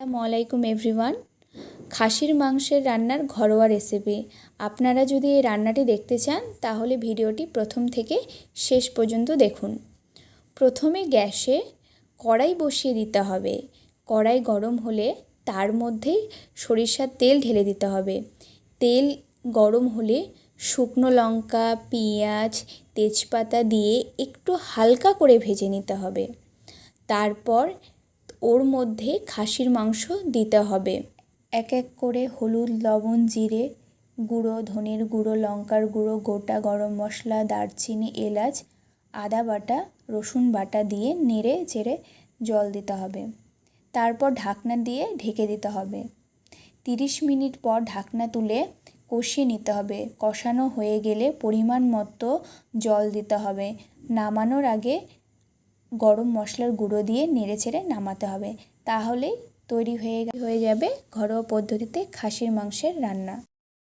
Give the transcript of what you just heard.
আসসালামু আলাইকুম এভরিওয়ান। খাসির মাংসের রান্নার ঘরোয়া রেসিপি। আপনারা যদি এই রান্নাটি দেখতে চান তাহলে ভিডিওটি প্রথম থেকে শেষ পর্যন্ত দেখুন। প্রথমে গ্যাসে কড়াই বসিয়ে দিতে হবে। কড়াই গরম হলে তার মধ্যে সরিষার তেল ঢেলে দিতে হবে। তেল গরম হলে শুকনো লঙ্কা, পেঁয়াজ, তেজপাতা দিয়ে একটু হালকা করে ভেজে নিতে হবে। তারপর ওর মধ্যে খাসির মাংস দিতে হবে। এক এক করে হলুদ, লবণ, জিরে গুঁড়ো, ধনের গুঁড়ো, লঙ্কার গুঁড়ো, গোটা গরম মশলা, দারচিনি, এলাচ, আদা বাটা, রসুন বাটা দিয়ে নেড়ে চেড়ে জল দিতে হবে। তারপর ঢাকনা দিয়ে ঢেকে দিতে হবে। 30 মিনিট পর ঢাকনা তুলে কষিয়ে নিতে হবে। কষানো হয়ে গেলে পরিমাণ মতো জল দিতে হবে। নামানোর আগে গরম মশলার গুঁড়ো দিয়ে নেড়ে চেড়ে নামাতে হবে। তাহলেই তৈরি হয়ে যাবে ঘরোয়া পদ্ধতিতে খাসির মাংসের রান্না।